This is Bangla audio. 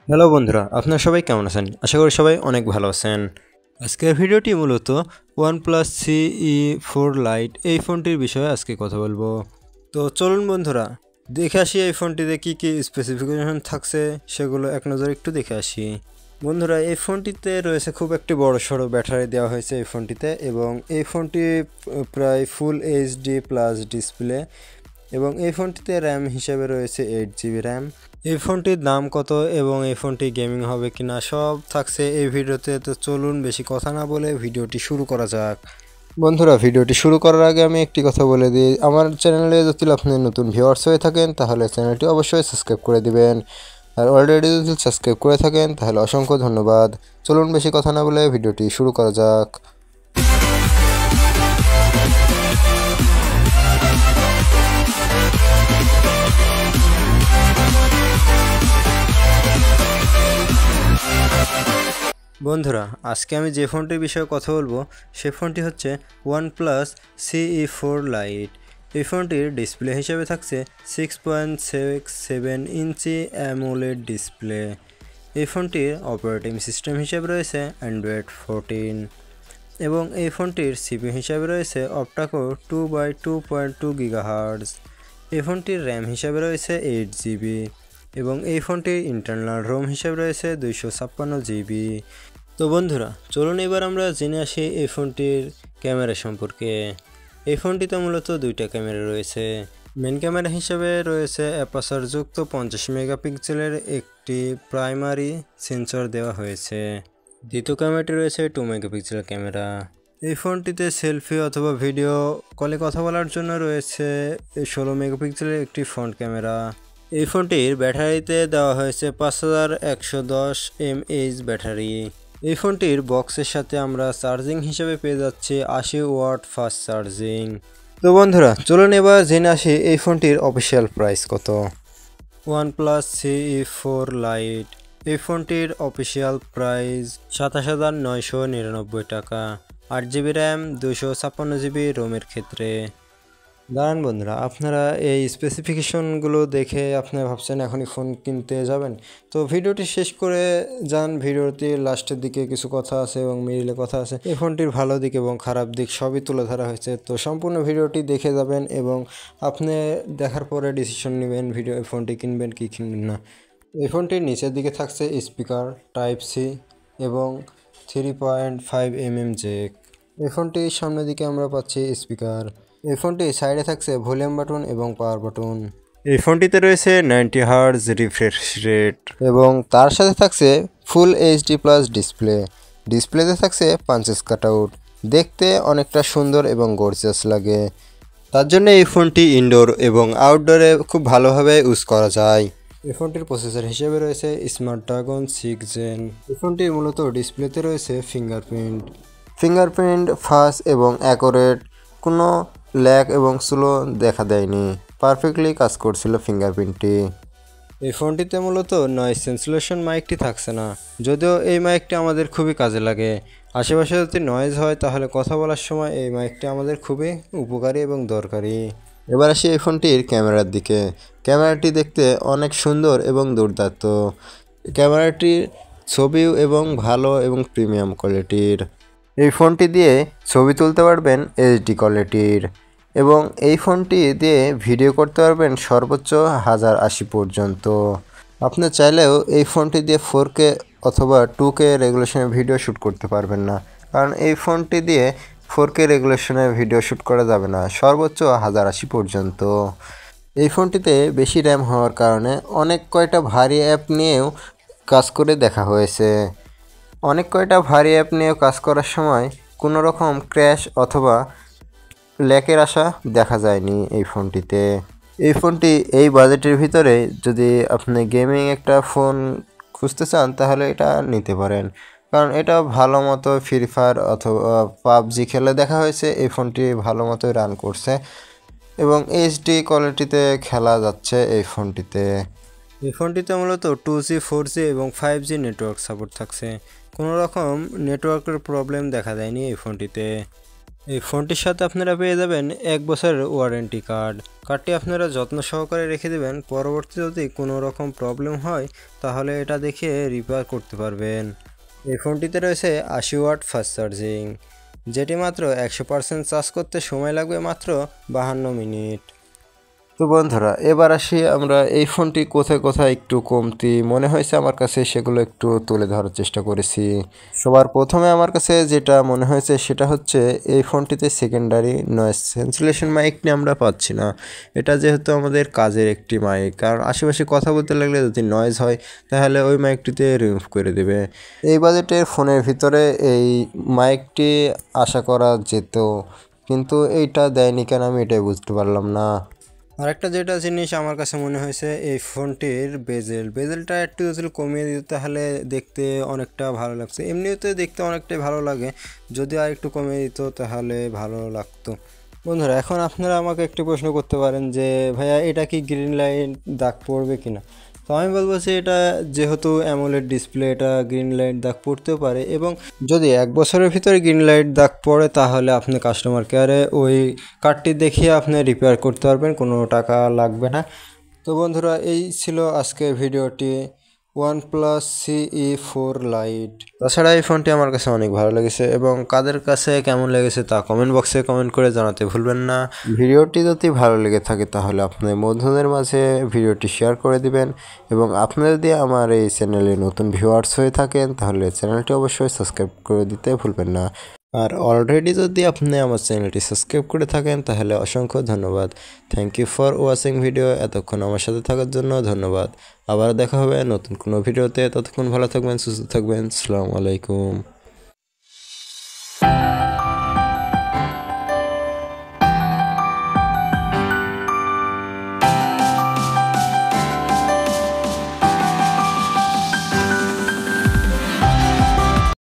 হ্যালো বন্ধুরা, আপনারা সবাই কেমন আছেন? আশা করি সবাই অনেক ভালো আছেন। আজকের ভিডিওটি মূলত OnePlus CE4 Lite এই ফোনটির বিষয়ে আজকে কথা বলবো। তো চলুন বন্ধুরা, দেখে আসি এই ফোনটিতে কী কী স্পেসিফিকেশন থাকছে সেগুলো এক নজরে একটু দেখে আসি। বন্ধুরা, এই ফোনটিতে রয়েছে খুব একটি বড় সড়ো ব্যাটারি দেওয়া হয়েছে এই ফোনটিতে, এবং এই ফোনটি প্রায় ফুল এইচডি প্লাস ডিসপ্লে, এবং এই ফোনটিতে র্যাম হিসেবে রয়েছে 8 GB র্যাম। এই ফোনটির দাম কত এবং এই ফোনটি গেমিং হবে কিনা সব থাকছে এই ভিডিওতে। তো চলুন বেশি কথা না বলে ভিডিওটি শুরু করা যাক। বন্ধুরা, ভিডিওটি শুরু করার আগে আমি একটি কথা বলে দিই, আমার চ্যানেলে যদি আপনি নতুন ভিউয়ার্স হয়ে থাকেন তাহলে চ্যানেলটি অবশ্যই সাবস্ক্রাইব করে দিবেন, আর অলরেডি যদি সাবস্ক্রাইব করে থাকেন তাহলে অসংখ্য ধন্যবাদ। চলুন বেশি কথা না বলে ভিডিওটি শুরু করা যাক। বন্ধুরা, আজকে আমি যে ফোনটির বিষয়ে কথা বলবো সে ফোনটি হচ্ছে OnePlus CE4 Lite। এই ফোনটির ডিসপ্লে হিসেবে থাকছে 6.67 ইঞ্চি অ্যামোলেড ডিসপ্লে। এই ফোনটির অপারেটিং সিস্টেম হিসেবে রয়েছে Android 14, এবং এই ফোনটির CPU হিসাবে রয়েছে Opta-Core 2/2.2 GHz। এই ফোনটির র্যাম হিসাবে রয়েছে 8 GB, এবং এই ফোনটির ইন্টারনাল রোম হিসাবে রয়েছে 256 GB। তো বন্ধুরা, চলুন এবার আমরা জেনে আসি এই ফোনটির ক্যামেরা সম্পর্কে। এই ফোনটিতে মূলত দুইটা ক্যামেরা রয়েছে। মেন ক্যামেরা হিসেবে রয়েছে অ্যাপারচারযুক্ত 50 মেগাপিক্সেলের একটি প্রাইমারি সেন্সর দেওয়া হয়েছে। দ্বিতীয় ক্যামেরাটি রয়েছে 2 মেগাপিক্সেল ক্যামেরা। এই ফোনটিতে সেলফি অথবা ভিডিও কলে কথা বলার জন্য রয়েছে 16 মেগাপিক্সেলের একটি ফ্রন্ট ক্যামেরা। এই ফোনটির ব্যাটারিতে দেওয়া হয়েছে 5110 mAh ব্যাটারি। এই ফোনটির বক্সের সাথে আমরা চার্জিং হিসেবে পেয়ে যাচ্ছি 80 ওয়াট ফাস্ট চার্জিং। তো বন্ধুরা, চলুন এবার জেনে আসি এই ফোনটির অফিসিয়াল প্রাইস কত। OnePlus CE4 Lite এই ফোনটির অফিসিয়াল প্রাইস 27,999 টাকা। 8 GB র্যাম, 256 GB রোমের ক্ষেত্রে। দাঁড়ান বন্ধুরা, আপনারা এই স্পেসিফিকেশনগুলো দেখে আপনারা ভাবছেন এখনই ফোন কিনতে যাবেন, তো ভিডিওটি শেষ করে যান। ভিডিওটির লাস্টের দিকে কিছু কথা আছে এবং মিডিলে কথা আছে। এই ফোনটির ভালো দিক এবং খারাপ দিক সবই তুলে ধরা হয়েছে, তো সম্পূর্ণ ভিডিওটি দেখে যাবেন এবং আপনি দেখার পরে ডিসিশন নেবেন এই ফোনটি কিনবেন কি কিনবেন না। এই ফোনটির নিচের দিকে থাকছে স্পিকার Type-C এবং 3.5 mm জ্যাক। এই ফোনটির সামনের দিকে আমরা পাচ্ছি স্পিকার। এই ফোনটির সাইডে থাকছে ভলিউম বাটন এবং পাওয়ার বাটন। এই ফোনটিতে রয়েছে 90 Hz রিফ্রেশ রেট, এবং তার সাথে থাকছে ফুল এইচডি প্লাস ডিসপ্লে। ডিসপ্লেতে থাকছে পাঞ্চেস কাটআউট, দেখতে অনেকটা সুন্দর এবং গর্জিয়াস লাগে। তার জন্য এই ফোনটি ইনডোর এবং আউটডোরে খুব ভালোভাবে ইউজ করা যায়। এই ফোনটির প্রসেসর হিসেবে রয়েছে স্ন্যাপড্রাগন 6 Gen। এই ফোনটির মূলত ডিসপ্লেতে রয়েছে ফিঙ্গারপ্রিন্ট ফাস্ট এবং অ্যাকুরেট, কোনো ল্যাগ এবং স্লো দেখা দেয়নি, পারফেক্টলি কাজ করছিল ফিঙ্গারপ্রিন্টটি। এই ফোনটিতে মূলত নয়েজ ক্যান্সেলেশন মাইকটি থাকছে না, যদিও এই মাইকটি আমাদের খুবই কাজে লাগে। আশেপাশে যদি নয়েজ হয় তাহলে কথা বলার সময় এই মাইকটি আমাদের খুবই উপকারী এবং দরকারি। এবার আসি এই ফোনটির ক্যামেরার দিকে। ক্যামেরাটি দেখতে অনেক সুন্দর এবং দুর্দান্ত। ক্যামেরাটির ছবিও এবং ভালো এবং প্রিমিয়াম কোয়ালিটির। এই ফোনটি দিয়ে ছবি তুলতে পারবেন এইচডি কোয়ালিটির, এবং এই ফোনটি দিয়ে ভিডিও করতে পারবেন সর্বোচ্চ 1080 পর্যন্ত। আপনি চাইলেও এই ফোনটি দিয়ে 4K অথবা 2K রেগুলেশনের ভিডিও শ্যুট করতে পারবেন না, কারণ এই ফোনটি দিয়ে 4K রেগুলেশনের ভিডিও শ্যুট করা যাবে না, সর্বোচ্চ 1080 পর্যন্ত। এই ফোনটিতে বেশি র্যাম হওয়ার কারণে অনেক কয়টা ভারী অ্যাপ নিয়েও কাজ করে দেখা হয়েছে। অনেক কয়টা ভারী অ্যাপ নিয়েও কাজ করার সময় কোনো রকম ক্র্যাশ অথবা ল্যাকের আশা দেখা যায়নি এই ফোনটিতে। এই ফোনটি এই বাজেটের ভিতরে যদি আপনি গেমিং একটা ফোন খুঁজতে চান তাহলে এটা নিতে পারেন, কারণ এটা ভালো মতো ফ্রি ফায়ার অথবা পাবজি খেলে দেখা হয়েছে এই ফোনটি ভালো মতোই রান করছে, এবং এইচডি কোয়ালিটিতে খেলা যাচ্ছে এই ফোনটিতে। এই ফোনটিতে মূলত 2G 4G এবং 5G নেটওয়ার্ক সাপোর্ট থাকছে। কোনো রকম নেটওয়ার্কের প্রবলেম দেখা দেয়নি এই ফোনটিতে। এই ফোনটির সাথে আপনারা পেয়ে যাবেন 1 বছরের ওয়ারেন্টি কার্ড। কার্ডটি আপনারা যত্ন সহকারে রেখে দেবেন, পরবর্তী যদি কোনো রকম প্রবলেম হয় তাহলে এটা দেখে রিপেয়ার করতে পারবেন। এই ফোনটিতে রয়েছে 80 ওয়াট ফাস্ট চার্জিং, যেটি মাত্র 100% চার্জ করতে সময় লাগবে মাত্র 52 মিনিট। তো বন্ধুরা, এবার আসি আমরা এই ফোনটি কোথায় কোথায় একটু কমতি মনে হয়েছে আমার কাছে সেগুলো একটু তুলে ধরার চেষ্টা করেছি। সবার প্রথমে আমার কাছে যেটা মনে হয়েছে সেটা হচ্ছে এই ফোনটিতে সেকেন্ডারি নয়েজ ক্যান্সেলেশন মাইকটি আমরা পাচ্ছি না। এটা যেহেতু আমাদের কাজের একটি মাইক, কারণ আশেপাশে কথা বলতে লাগলে যদি নয়েজ হয় তাহলে ওই মাইকটিতে রিমুভ করে দেবে। এই বাজেটের ফোনের ভিতরে এই মাইকটি আশা করা যেত, কিন্তু এইটা দেয়নি কেন আমি এটাই বুঝতে পারলাম না। আরেকটা যেটা জিনিস আমার কাছে মনে হয়েছে, এই ফোনটির বেজেলটা একটু যদি কমিয়ে দিত তাহলে দেখতে অনেকটা ভালো লাগছে। এমনিতে দেখতে অনেকটাই ভালো লাগে, যদি আর একটু কমিয়ে দিত তাহলে ভালো লাগতো। বন্ধুরা, এখন আপনারা আমাকে একটু প্রশ্ন করতে পারেন যে ভাইয়া এটা কি গ্রিন লাইট দাগ পড়বে কিনা। তো আমি বলবো যে এটা যেহেতু অ্যামোলেড ডিসপ্লে, এটা গ্রিন লাইট দাগ পড়তেও পারে, এবং যদি 1 বছরের ভিতরে গ্রিন লাইট দাগ পড়ে তাহলে আপনি কাস্টমার কেয়ারে ওই কার্ডটি দেখিয়ে আপনি রিপেয়ার করতে পারবেন, কোনো টাকা লাগবে না। তো বন্ধুরা, এই ছিল আজকের ভিডিওটি OnePlus CE4 লাইট। তাছাড়া এই ফোনটি আমার কাছে অনেক ভালো লেগেছে, এবং কাদের কাছে কেমন লেগেছে তা কমেন্ট বক্সে কমেন্ট করে জানাতে ভুলবেন না। ভিডিওটি যদি ভালো লেগে থাকে তাহলে আপনার বন্ধুদের মাঝে ভিডিওটি শেয়ার করে দিবেন, এবং আপনারা যদি আমার এই চ্যানেলে নতুন ভিউয়ার্স হয়ে থাকেন তাহলে চ্যানেলটি অবশ্যই সাবস্ক্রাইব করে দিতে ভুলবেন না। আর অলরেডি যদি আপনি আমার চ্যানেলটি সাবস্ক্রাইব করে থাকেন তাহলে অসংখ্য ধন্যবাদ। Thank you for watching video. এতক্ষণ আমার সাথে থাকার জন্য ধন্যবাদ। আবার দেখা হবে নতুন কোনো ভিডিওতে। ততক্ষণ ভালো থাকবেন, সুস্থ থাকবেন। আসসালামু আলাইকুম।